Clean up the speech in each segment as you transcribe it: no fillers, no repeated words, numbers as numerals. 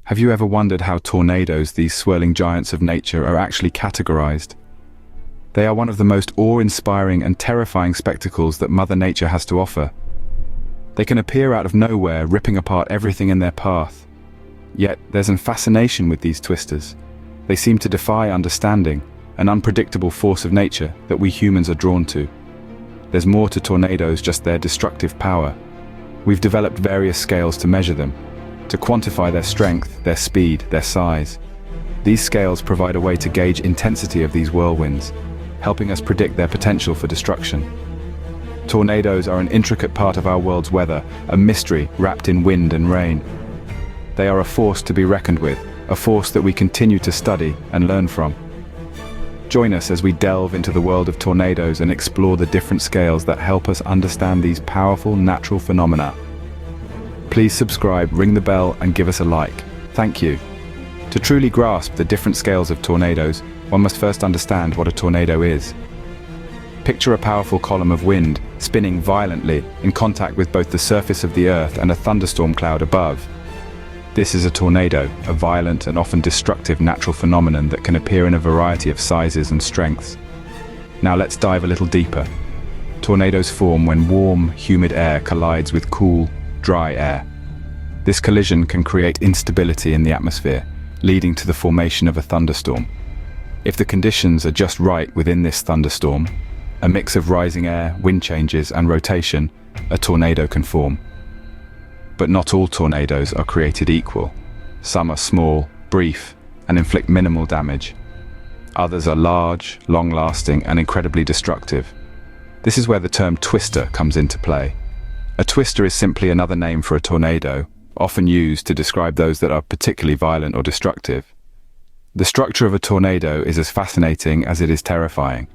Have you ever wondered how tornadoes, these swirling giants of nature, are actually categorized? They are one of the most awe-inspiring and terrifying spectacles that Mother Nature has to offer. They can appear out of nowhere, ripping apart everything in their path. Yet, there's a fascination with these twisters. They seem to defy understanding, an unpredictable force of nature that we humans are drawn to. There's more to tornadoes just their destructive power. We've developed various scales to measure them, to quantify their strength, their speed, their size. These scales provide a way to gauge intensity of these whirlwinds, helping us predict their potential for destruction. Tornadoes are an intricate part of our world's weather, a mystery wrapped in wind and rain. They are a force to be reckoned with, a force that we continue to study and learn from. Join us as we delve into the world of tornadoes and explore the different scales that help us understand these powerful natural phenomena. Please subscribe, ring the bell, and give us a like. Thank you. To truly grasp the different scales of tornadoes, one must first understand what a tornado is. Picture a powerful column of wind spinning violently in contact with both the surface of the earth and a thunderstorm cloud above. This is a tornado, a violent and often destructive natural phenomenon that can appear in a variety of sizes and strengths. Now let's dive a little deeper. Tornadoes form when warm, humid air collides with cool, dry air. This collision can create instability in the atmosphere, leading to the formation of a thunderstorm. If the conditions are just right within this thunderstorm, a mix of rising air, wind changes, and rotation, a tornado can form. But not all tornadoes are created equal. Some are small, brief, and inflict minimal damage. Others are large, long-lasting, and incredibly destructive. This is where the term twister comes into play. A twister is simply another name for a tornado, often used to describe those that are particularly violent or destructive. The structure of a tornado is as fascinating as it is terrifying.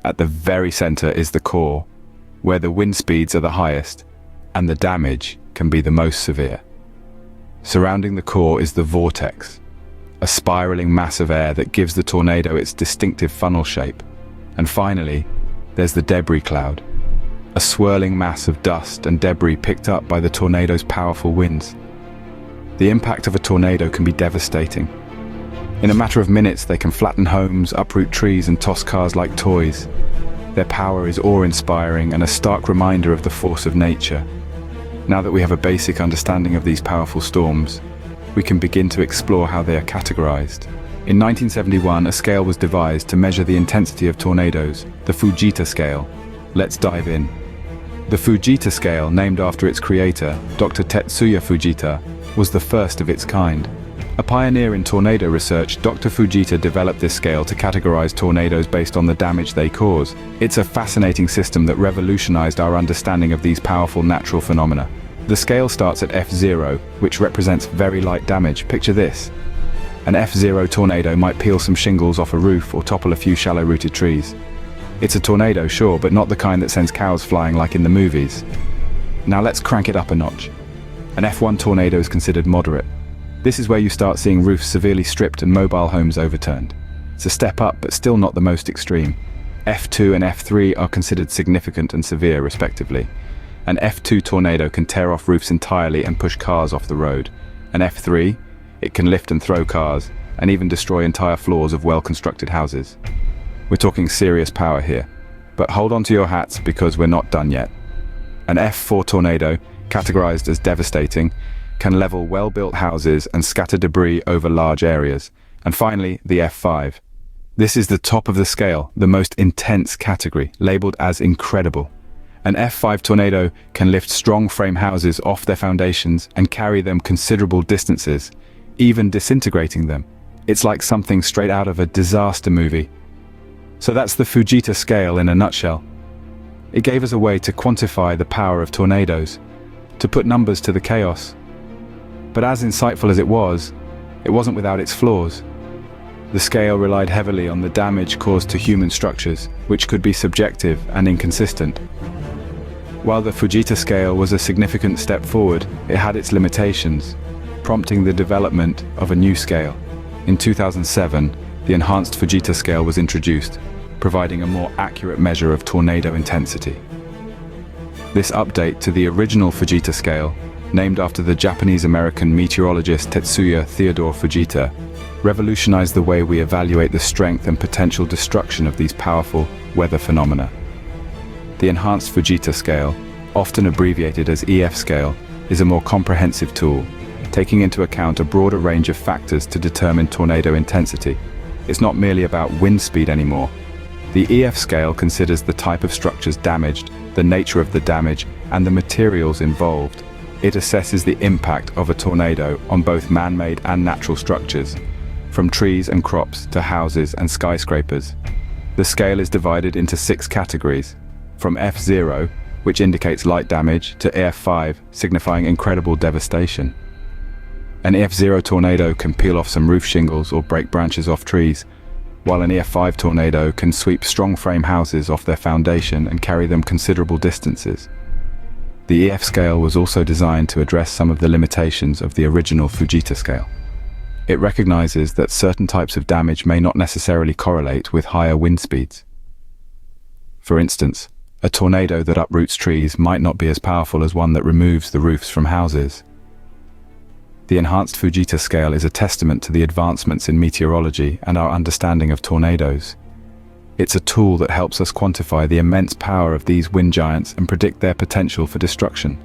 At the very center is the core, where the wind speeds are the highest, and the damage can be the most severe. Surrounding the core is the vortex, a spiraling mass of air that gives the tornado its distinctive funnel shape. And finally, there's the debris cloud, a swirling mass of dust and debris picked up by the tornado's powerful winds. The impact of a tornado can be devastating. In a matter of minutes, they can flatten homes, uproot trees, and toss cars like toys. Their power is awe-inspiring and a stark reminder of the force of nature. Now that we have a basic understanding of these powerful storms, we can begin to explore how they are categorized. In 1971, a scale was devised to measure the intensity of tornadoes, the Fujita scale. Let's dive in. The Fujita scale, named after its creator, Dr. Tetsuya Fujita, was the first of its kind. A pioneer in tornado research, Dr. Fujita developed this scale to categorize tornadoes based on the damage they cause. It's a fascinating system that revolutionized our understanding of these powerful natural phenomena. The scale starts at F0, which represents very light damage. Picture this. An F0 tornado might peel some shingles off a roof or topple a few shallow-rooted trees. It's a tornado, sure, but not the kind that sends cows flying like in the movies. Now let's crank it up a notch. An F1 tornado is considered moderate. This is where you start seeing roofs severely stripped and mobile homes overturned. It's a step up, but still not the most extreme. F2 and F3 are considered significant and severe, respectively. An F2 tornado can tear off roofs entirely and push cars off the road. An F3, it can lift and throw cars, and even destroy entire floors of well-constructed houses. We're talking serious power here. But hold on to your hats because we're not done yet. An F4 tornado, categorized as devastating, can level well-built houses and scatter debris over large areas. And finally, the F5. This is the top of the scale, the most intense category, labeled as incredible. An F5 tornado can lift strong frame houses off their foundations and carry them considerable distances, even disintegrating them. It's like something straight out of a disaster movie. So that's the Fujita scale in a nutshell. It gave us a way to quantify the power of tornadoes, to put numbers to the chaos. But as insightful as it wasn't without its flaws. The scale relied heavily on the damage caused to human structures, which could be subjective and inconsistent. While the Fujita scale was a significant step forward, it had its limitations, prompting the development of a new scale. In 2007, the enhanced Fujita scale was introduced, providing a more accurate measure of tornado intensity. This update to the original Fujita scale named after the Japanese-American meteorologist Tetsuya Theodore Fujita, revolutionized the way we evaluate the strength and potential destruction of these powerful weather phenomena. The Enhanced Fujita Scale, often abbreviated as EF scale, is a more comprehensive tool, taking into account a broader range of factors to determine tornado intensity. It's not merely about wind speed anymore. The EF scale considers the type of structures damaged, the nature of the damage, and the materials involved. It assesses the impact of a tornado on both man-made and natural structures, from trees and crops to houses and skyscrapers. The scale is divided into 6 categories, from F0, which indicates light damage, to EF5, signifying incredible devastation. An EF0 tornado can peel off some roof shingles or break branches off trees, while an EF5 tornado can sweep strong frame houses off their foundation and carry them considerable distances. The EF scale was also designed to address some of the limitations of the original Fujita scale. It recognizes that certain types of damage may not necessarily correlate with higher wind speeds. For instance, a tornado that uproots trees might not be as powerful as one that removes the roofs from houses. The Enhanced Fujita Scale is a testament to the advancements in meteorology and our understanding of tornadoes. It's a tool that helps us quantify the immense power of these wind giants and predict their potential for destruction.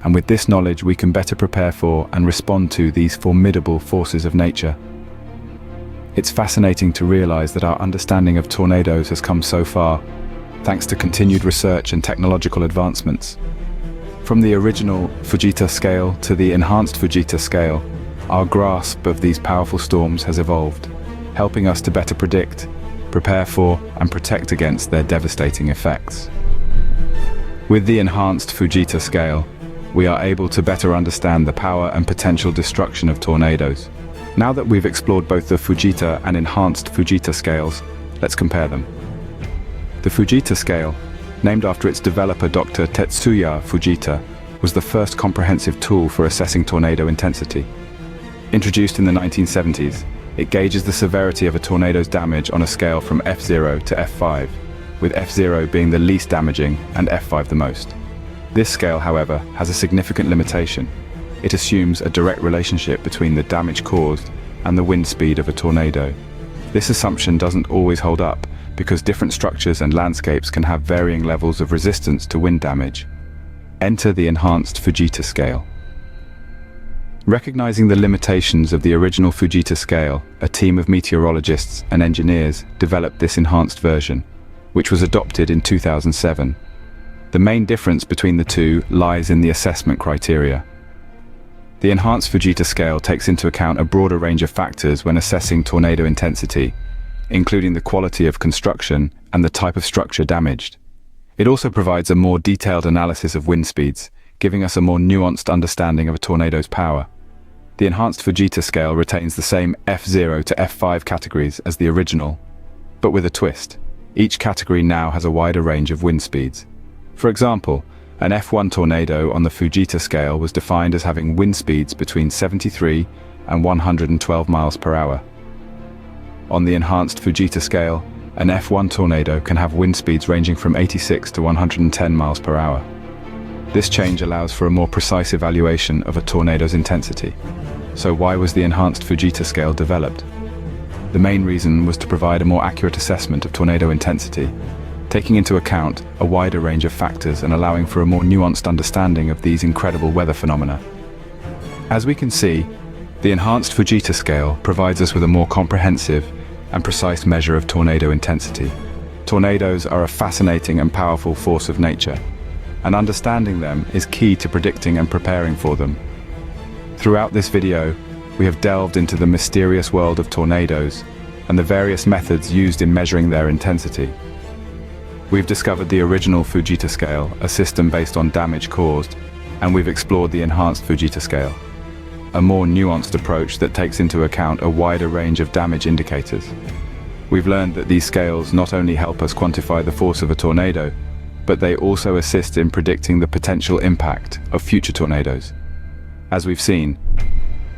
And with this knowledge, we can better prepare for and respond to these formidable forces of nature. It's fascinating to realize that our understanding of tornadoes has come so far, thanks to continued research and technological advancements. From the original Fujita scale to the Enhanced Fujita scale, our grasp of these powerful storms has evolved, helping us to better predict, prepare for, and protect against their devastating effects. With the Enhanced Fujita scale, we are able to better understand the power and potential destruction of tornadoes. Now that we've explored both the Fujita and Enhanced Fujita scales, let's compare them. The Fujita scale, named after its developer Dr. Tetsuya Fujita, was the first comprehensive tool for assessing tornado intensity. Introduced in the 1970s, it gauges the severity of a tornado's damage on a scale from F0 to F5, with F0 being the least damaging and F5 the most. This scale, however, has a significant limitation. It assumes a direct relationship between the damage caused and the wind speed of a tornado. This assumption doesn't always hold up, because different structures and landscapes can have varying levels of resistance to wind damage. Enter the Enhanced Fujita scale. Recognizing the limitations of the original Fujita scale, a team of meteorologists and engineers developed this enhanced version, which was adopted in 2007. The main difference between the two lies in the assessment criteria. The Enhanced Fujita scale takes into account a broader range of factors when assessing tornado intensity, including the quality of construction and the type of structure damaged. It also provides a more detailed analysis of wind speeds, giving us a more nuanced understanding of a tornado's power. The Enhanced Fujita scale retains the same F0 to F5 categories as the original, but with a twist. Each category now has a wider range of wind speeds. For example, an F1 tornado on the Fujita scale was defined as having wind speeds between 73 and 112 miles per hour. On the Enhanced Fujita scale, an F1 tornado can have wind speeds ranging from 86 to 110 miles per hour. This change allows for a more precise evaluation of a tornado's intensity. So why was the Enhanced Fujita scale developed? The main reason was to provide a more accurate assessment of tornado intensity, taking into account a wider range of factors and allowing for a more nuanced understanding of these incredible weather phenomena. As we can see, the Enhanced Fujita scale provides us with a more comprehensive and precise measure of tornado intensity. Tornadoes are a fascinating and powerful force of nature, and understanding them is key to predicting and preparing for them. Throughout this video, we have delved into the mysterious world of tornadoes and the various methods used in measuring their intensity. We've discovered the original Fujita scale, a system based on damage caused, and we've explored the Enhanced Fujita scale, a more nuanced approach that takes into account a wider range of damage indicators. We've learned that these scales not only help us quantify the force of a tornado, but they also assist in predicting the potential impact of future tornadoes. As we've seen,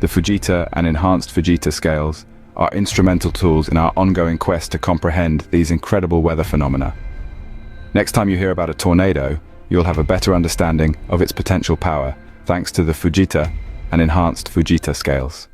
the Fujita and Enhanced Fujita scales are instrumental tools in our ongoing quest to comprehend these incredible weather phenomena. Next time you hear about a tornado, you'll have a better understanding of its potential power thanks to the Fujita and enhanced Fujita scales.